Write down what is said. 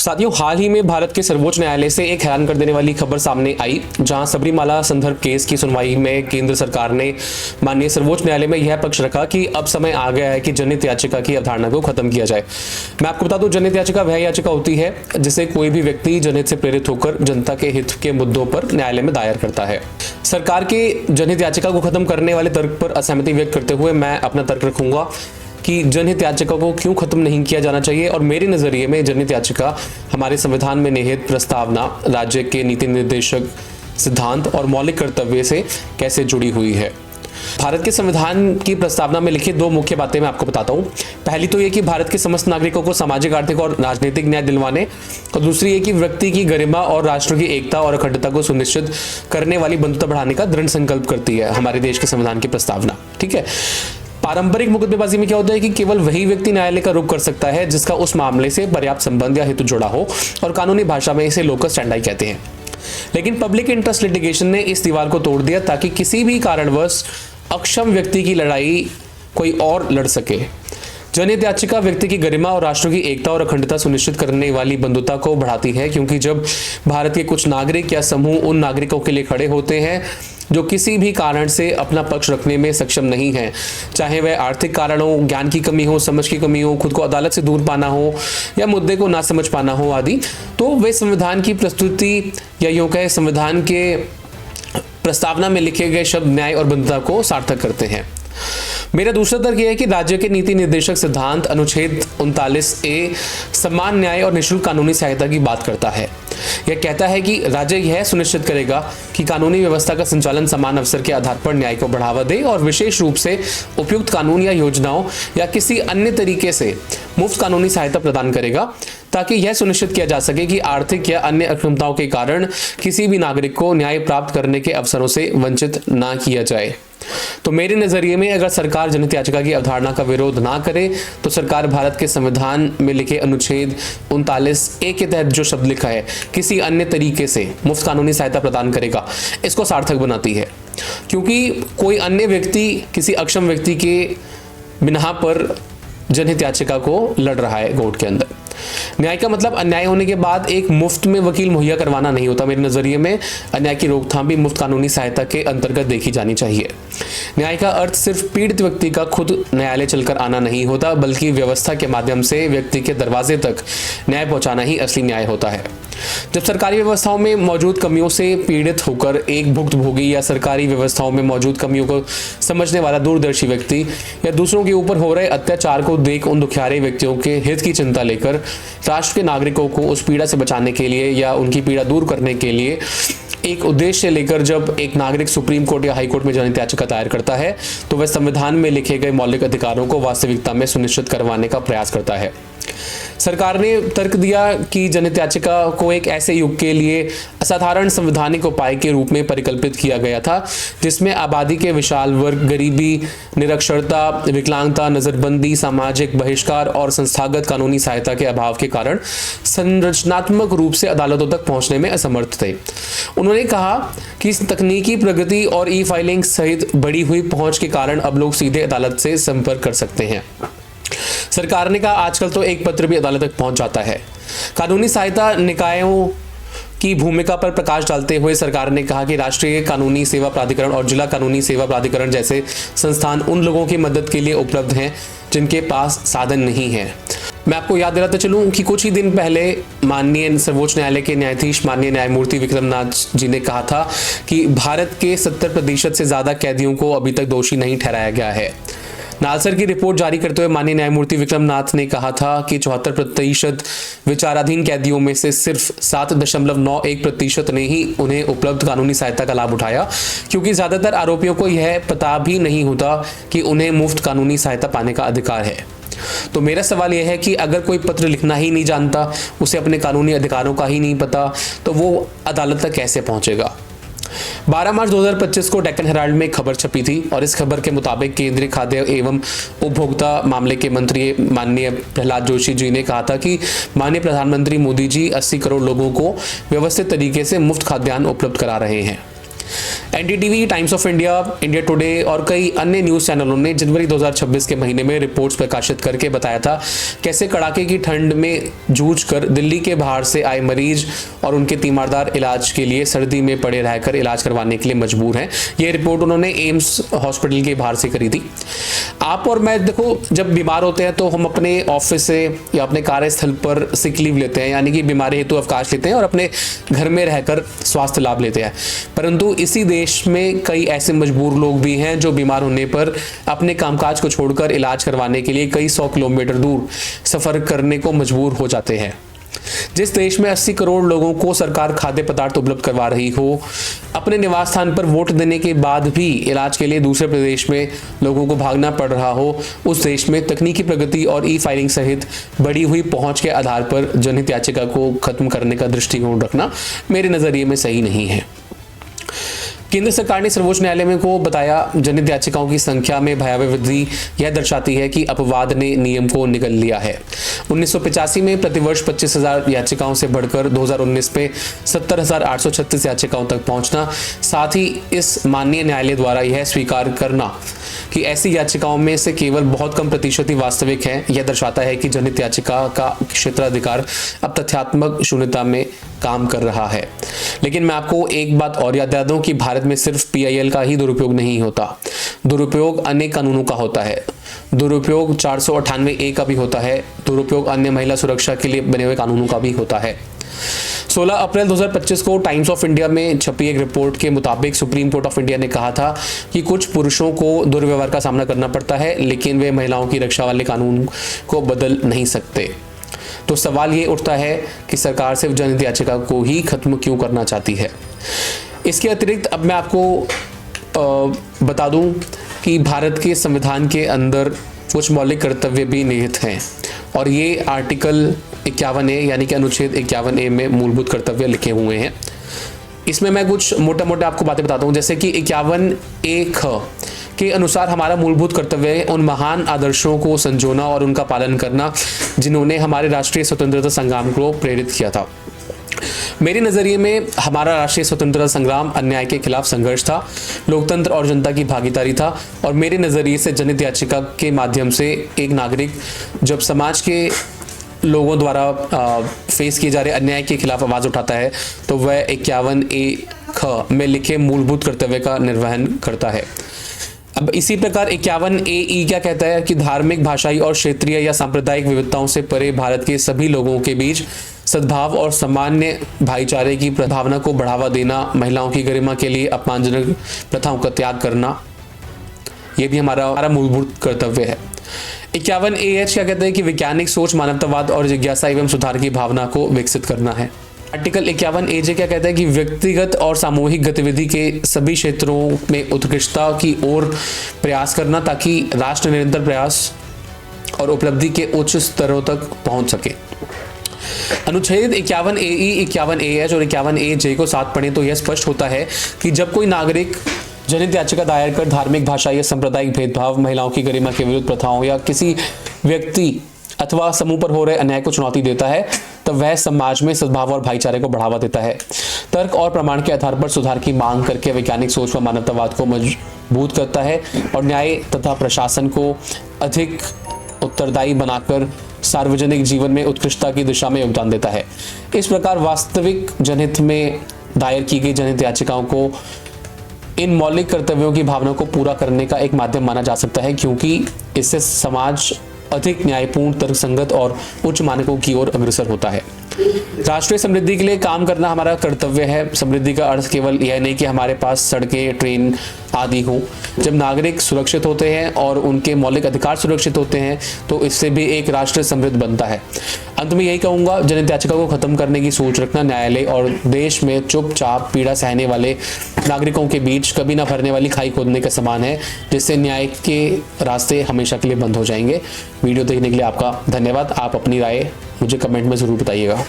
साथियों, हाल ही में भारत के सर्वोच्च न्यायालय से एक हैरान कर देने वाली खबर सामने आई, जहां सबरीमाला संदर्भ केस की सुनवाई में केंद्र सरकार ने माननीय सर्वोच्च न्यायालय में यह पक्ष रखा कि अब समय आ गया है कि जनहित याचिका की अवधारणा को खत्म किया जाए। मैं आपको बता दूं, जनहित याचिका वह याचिका होती है जिसे कोई भी व्यक्ति जनहित से प्रेरित होकर जनता के हित के मुद्दों पर न्यायालय में दायर करता है। सरकार के जनहित याचिका को खत्म करने वाले तर्क पर असहमति व्यक्त करते हुए मैं अपना तर्क रखूंगा कि जनहित याचिका को क्यों खत्म नहीं किया जाना चाहिए और मेरे नजरिए में जनहित याचिका हमारे संविधान में निहित प्रस्तावना, राज्य के नीति निर्देशक सिद्धांत और मौलिक कर्तव्य से कैसे जुड़ी हुई है। भारत के संविधान की प्रस्तावना में लिखित दो मुख्य बातें मैं आपको बताता हूं। पहली तो ये कि भारत के समस्त नागरिकों को सामाजिक, आर्थिक और राजनीतिक न्याय दिलवाने, और दूसरी ये कि व्यक्ति की गरिमा और राष्ट्र की एकता और अखंडता को सुनिश्चित करने वाली बंधुता बढ़ाने का दृढ़ संकल्प करती है हमारे देश के संविधान की प्रस्तावना। ठीक है। पारंपरिक मुकदमेबाजी में क्या होता है कि केवल वही व्यक्ति न्यायालय का रुख कर सकता है जिसका उस मामले से पर्याप्त संबंध या हेतु जुड़ा हो, और कानूनी भाषा में इसे लोकस स्टैंडाई कहते हैं। लेकिन पब्लिक इंटरेस्ट लिटिगेशन ने इस दीवार को तोड़ दिया ताकि किसी भी कारणवश अक्षम व्यक्ति की लड़ाई कोई और लड़ सके। जनहित याचिका व्यक्ति की गरिमा और राष्ट्र की एकता और अखंडता सुनिश्चित करने वाली बंधुता को बढ़ाती है, क्योंकि जब भारत के कुछ नागरिक या समूह उन नागरिकों के लिए खड़े होते हैं जो किसी भी कारण से अपना पक्ष रखने में सक्षम नहीं है, चाहे वह आर्थिक कारण हो, ज्ञान की कमी हो, समझ की कमी हो, खुद को अदालत से दूर पाना हो या मुद्दे को ना समझ पाना हो आदि, तो वे संविधान की प्रस्तुति या यूं कहे संविधान के प्रस्तावना में लिखे गए शब्द न्याय और बंधुता को सार्थक करते हैं। मेरा दूसरा तर्क यह है कि राज्य के नीति निर्देशक सिद्धांत अनुच्छेद 39A समान न्याय और निःशुल्क कानूनी सहायता की बात करता है। यह कहता है कि राज्य यह सुनिश्चित करेगा कि कानूनी व्यवस्था का संचालन समान अवसर के आधार पर न्याय को बढ़ावा दे और विशेष रूप से उपयुक्त कानून या योजनाओं या किसी अन्य तरीके से मुफ्त कानूनी सहायता प्रदान करेगा, ताकि यह सुनिश्चित किया जा सके कि आर्थिक या अन्य अक्षमताओं के कारण किसी भी नागरिक को न्याय प्राप्त करने के अवसरों से वंचित ना किया जाए। तो मेरे नजरिए में अगर सरकार जनहित याचिका की अवधारणा का विरोध ना करे तो सरकार भारत के संविधान में लिखे अनुच्छेद 39A के तहत जो शब्द लिखा है किसी अन्य तरीके से मुफ्त कानूनी सहायता प्रदान करेगा, इसको सार्थक बनाती है, क्योंकि कोई अन्य व्यक्ति किसी अक्षम व्यक्ति के बिना पर जनहित याचिका को लड़ रहा है कोर्ट के अंदर। न्याय का मतलब अन्याय होने के बाद एक मुफ्त में वकील मुहैया करवाना नहीं होता। मेरे नजरिए में अन्याय की रोकथाम भी मुफ्त कानूनी सहायता के अंतर्गत देखी जानी चाहिए। न्याय का अर्थ सिर्फ पीड़ित व्यक्ति का खुद न्यायालय चलकर आना नहीं होता, बल्कि व्यवस्था के माध्यम से व्यक्ति के दरवाजे तक न्याय पहुंचाना ही असली न्याय होता है। जब सरकारी व्यवस्थाओं में मौजूद कमियों से पीड़ित होकर एक भुक्तभोगी या सरकारी व्यवस्थाओं में मौजूद कमियों को समझने वाला दूरदर्शी व्यक्ति या दूसरों के ऊपर हो रहे अत्याचार को देख उन दुखियारे व्यक्तियों के हित की चिंता लेकर राष्ट्र के नागरिकों को उस पीड़ा से बचाने के लिए या उनकी पीड़ा दूर करने के लिए एक उद्देश्य लेकर जब एक नागरिक सुप्रीम कोर्ट या हाई कोर्ट में जनहित याचिका दायर करता है, तो वह संविधान में लिखे गए मौलिक अधिकारों को वास्तविकता में सुनिश्चित करवाने का प्रयास करता है। सरकार ने तर्क दिया कि जनहित याचिका को एक ऐसे युग के लिए असाधारण संवैधानिक उपाय के रूप में परिकल्पित किया गया था जिसमें आबादी के विशाल वर्ग गरीबी, निरक्षरता, विकलांगता, नजरबंदी, सामाजिक बहिष्कार और संस्थागत कानूनी सहायता के अभाव के कारण संरचनात्मक रूप से अदालतों तक पहुंचने में असमर्थ थे। उन्होंने कहा कि तकनीकी प्रगति और ई फाइलिंग सहित बढ़ी हुई पहुंच के कारण अब लोग सीधे अदालत से संपर्क कर सकते हैं। सरकार ने कहा आजकल तो एक पत्र भी अदालत तक पहुंच जाता है। कानूनी सहायता निकायों की भूमिका पर प्रकाश डालते हुए सरकार ने कहा कि राष्ट्रीय कानूनी सेवा प्राधिकरण और जिला कानूनी सेवा प्राधिकरण जैसे संस्थान उन लोगों की मदद के लिए उपलब्ध हैं जिनके पास साधन नहीं है। मैं आपको याद दिलाते चलूं कि कुछ ही दिन पहले माननीय सर्वोच्च न्यायालय के न्यायाधीश माननीय न्यायमूर्ति विक्रमनाथ जी ने कहा था कि भारत के 70% से ज्यादा कैदियों को अभी तक दोषी नहीं ठहराया गया है। नालसर की रिपोर्ट जारी करते हुए माननीय न्यायमूर्ति विक्रमनाथ ने कहा था कि 74% विचाराधीन कैदियों में से सिर्फ 7.91% ने ही उन्हें उपलब्ध कानूनी सहायता का लाभ उठाया, क्योंकि ज्यादातर आरोपियों को यह पता भी नहीं होता कि उन्हें मुफ्त कानूनी सहायता पाने का अधिकार है। तो मेरा सवाल यह है कि अगर कोई पत्र लिखना ही नहीं जानता, उसे अपने कानूनी अधिकारों का ही नहीं पता, तो वो अदालत तक कैसे पहुंचेगा। 12 मार्च 2025 को डेक्कन हेराल्ड में खबर छपी थी और इस खबर के मुताबिक केंद्रीय खाद्य एवं उपभोक्ता मामले के मंत्री माननीय प्रहलाद जोशी जी ने कहा था कि माननीय प्रधानमंत्री मोदी जी 80 करोड़ लोगों को व्यवस्थित तरीके से मुफ्त खाद्यान्न उपलब्ध करा रहे हैं। NDTV, times of India, India today और कई अन्य न्यूज़ चैनलों ने जनवरी 2026 के महीने में रिपोर्ट्स प्रकाशित करके बताया था कैसे कड़ाके की ठंड में जूझकर दिल्ली के बाहर से आए मरीज और उनके तीमारदार इलाज के लिए सर्दी में पड़े रहकर इलाज करवाने के लिए मजबूर हैं। ये रिपोर्ट उन्होंने एम्स हॉस्पिटल के बाहर से करी थी। आप और मैं देखो, जब बीमार होते हैं तो हम अपने ऑफिस से या अपने कार्यस्थल पर सिक लीव लेते हैं, यानी कि बीमारी हेतु अवकाश लेते हैं और अपने घर में रहकर स्वास्थ्य लाभ लेते हैं। परंतु इसी देश में कई ऐसे मजबूर लोग भी हैं जो बीमार होने पर अपने कामकाज को छोड़कर इलाज करवाने के लिए कई 100 किलोमीटर दूर सफर करने को मजबूर हो जाते हैं। जिस देश में 80 करोड़ लोगों को सरकार खाद्य पदार्थ उपलब्ध करवा रही हो, अपने निवास स्थान पर वोट देने के बाद भी इलाज के लिए दूसरे प्रदेश में लोगों को भागना पड़ रहा हो, उस देश में तकनीकी प्रगति और ई फाइलिंग सहित बढ़ी हुई पहुंच के आधार पर जनहित याचिका को खत्म करने का दृष्टिकोण रखना मेरे नजरिए में सही नहीं है। केंद्र सरकार ने सर्वोच्च न्यायालय में को बताया जनहित याचिकाओं की संख्या में भयावह वृद्धि यह दर्शाती है कि अपवाद ने नियम को निगल लिया है। 1985 में प्रतिवर्ष 25,000 याचिकाओं से बढ़कर 2019 में 70,836 याचिकाओं तक पहुंचना, साथ ही इस माननीय न्यायालय द्वारा यह स्वीकार करना कि ऐसी याचिकाओं में से केवल बहुत कम प्रतिशत ही वास्तविक हैं, यह दर्शाता है कि जनहित याचिका का क्षेत्राधिकार अब तथ्यात्मक शून्यता में काम कर रहा है। लेकिन मैं आपको एक बात और याद दिला दूं कि भारत में सिर्फ पीआईएल का ही दुरुपयोग नहीं होता, दुरुपयोग अनेक कानूनों का होता है। दुरुपयोग 498A का भी होता है, दुरुपयोग अन्य महिला सुरक्षा के लिए बने हुए कानूनों का भी होता है। 16 अप्रैल 2025 को टाइम्स ऑफ इंडिया में छपी एक रिपोर्ट के मुताबिक सुप्रीम कोर्ट ऑफ इंडिया ने कहा था कि कुछ पुरुषों को दुर्व्यवहार का सामना करना पड़ता है, लेकिन वे महिलाओं की रक्षा वाले कानून को बदल नहीं सकते। तो सवाल ये उठता है कि सरकार सिर्फ जनहित याचिका को ही खत्म क्यों करना चाहती है। इसके अतिरिक्त अब मैं आपको बता दूं कि भारत के संविधान के अंदर कुछ मौलिक कर्तव्य भी निहित हैं और ये आर्टिकल 51A यानी कि अनुच्छेद 51A में मूलभूत कर्तव्य लिखे हुए हैं। इसमें मैं कुछ मोटा मोटा आपको बातें बताता हूँ, जैसे कि 51A के अनुसार हमारा मूलभूत कर्तव्य है उन महान आदर्शों को संजोना और उनका पालन करना जिन्होंने हमारे राष्ट्रीय स्वतंत्रता संग्राम को प्रेरित किया था। मेरे नज़रिए में हमारा राष्ट्रीय स्वतंत्रता संग्राम अन्याय के खिलाफ संघर्ष था, लोकतंत्र और जनता की भागीदारी था और मेरे नज़रिए से जनहित याचिका के माध्यम से एक नागरिक जब समाज के लोगों द्वारा फेस किए जा रहे अन्याय के खिलाफ आवाज़ उठाता है तो वह 51A में लिखे मूलभूत कर्तव्य का निर्वहन करता है। अब इसी प्रकार 51AE क्या कहता है कि धार्मिक, भाषाई और क्षेत्रीय या सांप्रदायिक विविधताओं से परे भारत के सभी लोगों के बीच सद्भाव और सामान्य भाईचारे की भावना को बढ़ावा देना, महिलाओं की गरिमा के लिए अपमानजनक प्रथाओं का त्याग करना, यह भी हमारा मूलभूत कर्तव्य है। 51AH क्या कहता है कि वैज्ञानिक सोच, मानवतावाद और जिज्ञासा एवं सुधार की भावना को विकसित करना है। आर्टिकल 51AJ क्या कहता है कि व्यक्तिगत और सामूहिक गतिविधि के सभी क्षेत्रों में उत्कृष्टता की ओर प्रयास करना ताकि राष्ट्र निरंतर प्रयास और उपलब्धि के उच्च स्तरों तक पहुंच सके। अनुच्छेद 51AE, 51AH और 51AJ को साथ पढ़ें तो यह स्पष्ट होता है कि जब कोई नागरिक जनहित याचिका दायर कर धार्मिक, भाषा या सांप्रदायिक भेदभाव, महिलाओं की गरिमा के विरुद्ध प्रथाओं या किसी व्यक्ति अथवा समूह पर हो रहे अन्याय को चुनौती देता है तब वह समाज में सद्भाव और भाईचारे को बढ़ावा देता है। तर्क और प्रमाण के आधार पर सुधार की मांग करके वैज्ञानिक सोच व मानवतावाद को मजबूत करता है और न्याय तथा प्रशासन को अधिक उत्तरदायी बनाकर सार्वजनिक जीवन में उत्कृष्टता की दिशा में योगदान देता है। इस प्रकार वास्तविक जनहित में दायर की गई जनहित याचिकाओं को इन मौलिक कर्तव्यों की भावना को पूरा करने का एक माध्यम माना जा सकता है, क्योंकि इससे समाज अधिक न्यायपूर्ण, तर्कसंगत और उच्च मानकों की ओर अग्रसर होता है। राष्ट्रीय समृद्धि के लिए काम करना हमारा कर्तव्य है। समृद्धि का अर्थ केवल यह नहीं कि हमारे पास सड़कें, ट्रेन आदि हो। जब नागरिक सुरक्षित होते हैं और उनके मौलिक अधिकार सुरक्षित होते हैं तो इससे भी एक राष्ट्र समृद्ध बनता है। अंत में यही कहूँगा, जनहित याचिका को खत्म करने की सोच रखना न्यायालय और देश में चुपचाप पीड़ा सहने वाले नागरिकों के बीच कभी ना भरने वाली खाई खोदने के समान है, जिससे न्याय के रास्ते हमेशा के लिए बंद हो जाएंगे। वीडियो देखने के लिए आपका धन्यवाद। आप अपनी राय मुझे कमेंट में ज़रूर बताइएगा।